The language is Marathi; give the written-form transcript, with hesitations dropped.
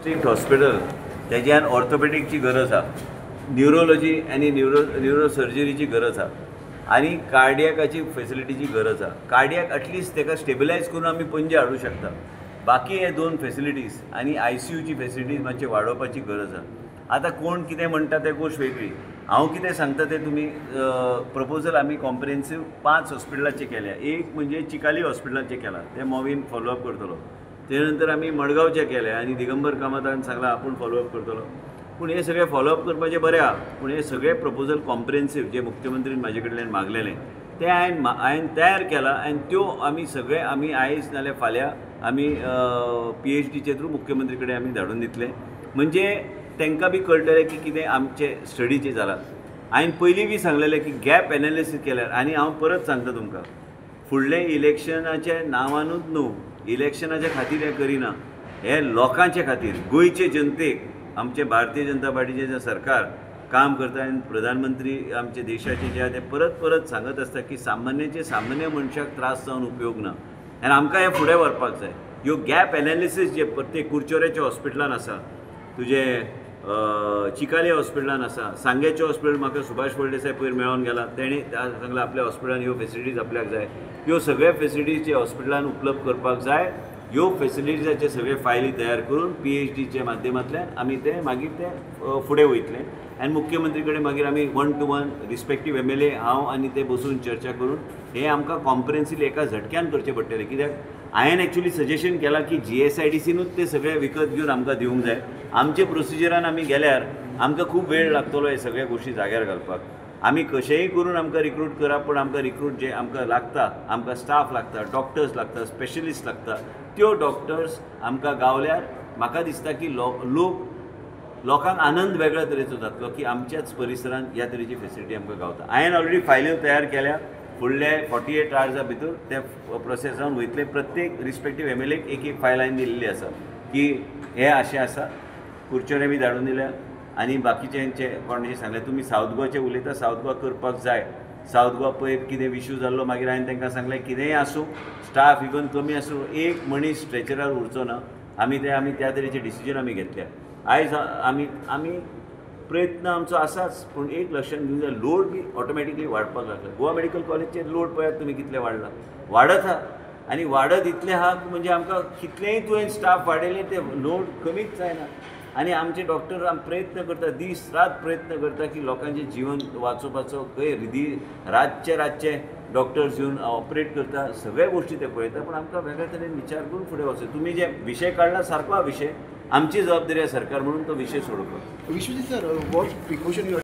डिस्ट्रिक्ट हॉस्पिटल त्याच्यान ऑर्थोपेडिकची गरज आहा, न्यूरोलॉजी आणि न्यूरोसर्जरीची गरज आहा आणि कार्डियाकाची फॅसिलिटीची गरज आहा. कार्डियाक ॲटलिस्ट ताका स्टेबिलायज करून आमी पणजे हाडूं शकता. बाकी हे दोन फॅसिलिटीज आणि ICUची फॅसिलिटीज मातशे वाडोवपाची गरज आहा. आता कोण कितें म्हणटा ते गोष्ट वेगळी. हांव कितें सांगता ते तुमी प्रपोजल आमी कॉम्प्रिहेन्सीव 5 हॉस्पिटलाचे केल्या. एक म्हणजे चिकाली हॉस्पिटलाचे केला, ते मोवीन फॉलोअप करतलो. ते नंतर आमी मडगांवचे केले आणि दिगंबर कामतान सांगला आपूण फॉलोअप करतलो. पूण हे सगळे फॉलोअप करपाचे बरें आहा, पूण हे सगळे प्रपोजल कॉम्प्रिहेन्सीव जे मुख्यमंत्रीन म्हाजे कडल्यान मागलेले ते हांवें तयार केला आणि त्यो आमी सगळे आमी आयज नाल्यार फाल्यां आमी PhDचे थ्रू मुख्यमंत्री कडेन आमी धाडून दितले. म्हणजे तांकां बी कळटलें की कितें आमचे स्टडीचे जालां. हांवें पयलीं बी सांगलेलें की गॅप एनालिसीस केल्यार, आनी हांव परत सांगता तुमकां, फुडले इलेक्शनाच्या नांवानूच न्हू, इलेक्शनाच्या खातीर हें करिना, हे लोकांचे खातीर, गोंयचे जनतेक आमचे भारतीय जनता पार्टीचे जे सरकार काम करता आनी प्रधानमंत्री आमचे देशाचे जे ते परत सांगत आसता की सामान्य मनशाक त्रास जावन उपयोग ना आनी आमकां हे फुडें व्हरपाक जाय. ह्यो गॅप एनालिसीस जे प्रत्येक कुडचोरेच्या हॉस्पिटलान आसा, तुजे चिकाले हॉस्पिटलान आसा, सांगेचे हॉस्पिटल म्हाका सुभाष फळदेसाय पयर मेळोन गेला, तेणी सांगला आपल्या हॉस्पिटलान ह्यो फॅसिलिटीज आपल्याक जाय. ह्यो सगळ्या फॅसिलिटीज हॉस्पिटलान उपलब्ध करपाक जाय. ह्यो फॅसिलिटीजाचे सगळे फायली तयार करून PhDच्या माध्यमांतल्यान आमी ते मागीर ते फुडें वयतले आनी मुख्यमंत्री कडेन मागीर आमी 1 to 1 रिस्पेक्टीव MLA हांव आनी ते बसून चर्चा करून हे आमकां कॉम्प्रिहेन्सीवली एका झटक्यान करचें पडटलें. कित्याक हांवें एक्चुअली सजेशन केलां की GSIDCनूच ते सगळे विकत घेवन आमकां दिवंक जाय. आमचे प्रोसिजरान आमी गेल्यार आमकां खूब वेळ लागतलो हे सगळे गोश्टी जाग्यार घालपाक. आमी कशेंय करून आमकां रिक्रूट करप, पूण आमकां रिक्रूट जे आमकां लागता, आमकां स्टाफ लागता, डॉक्टर्स लागता, स्पेशलिस्ट लागता, त्यो डॉक्टर्स आमकां गावल्यार म्हाका दिसता की लोकांक आनंद वेगळ्या तरेचो जातलो की आमच्याच परिसरांत ह्या तरेची फॅसिलिटी आमकां गावता. हांवें ऑलरेडी फायल्यो तयार केल्या. फुडले 48 hours भितर ते प्रोसेस जावन वयतले. प्रत्येक रिस्पेक्टीव MLAक एक फायल हांवें दिल्ली आसा की हे अशें आसा. कुडचोरे बी धाडून दिल्या आनी बाकीच्यांचे कोणाचे सांगले तुमी सावथ गोवाचे उलयता, सावथ गोवा करपाक जाय. सावथ गोवा पयर कितें इश्यू जाल्लो मागीर हांवें तांकां सांगलें कितेंय आसूं, स्टाफ इवन कमी आसूं, एक मनीस स्ट्रेचरार उरचो ना. आमी त्या तरेचें डिसिजन आमी घेतल्या. आयज आमी प्रयत्न आमचो आसाच, पूण एक लक्षात घेवंक जाय, लोड बी ऑटोमॅटिकली वाडपाक लागला. गोवा मेडिकल कॉलेजचे लोड पळयात तुमी कितले वाडला, वाडत आहा आनी वाडत इतले आहा म्हणजे आमकां कितलेंय तुवें स्टाफ वाडयले ते लोड कमीच जायना. आनी आमचे डॉक्टर प्रयत्न करता, दीस रात प्रयत्न करता की लोकांचें जिवन वाचोवपाचो. खंय रातचे डॉक्टर्स येवन ऑपरेट करता, सगळे गोश्टी ते पळयता. पूण आमकां वेगळ्या तरेन विचार करून फुडें वचूं. तुमी जे विशय काडला सारको हा विशय, आमची जबाबदारी आहे सरकार म्हणून तो विषय सोडोवपाक. Vishwajeet sir, what precaution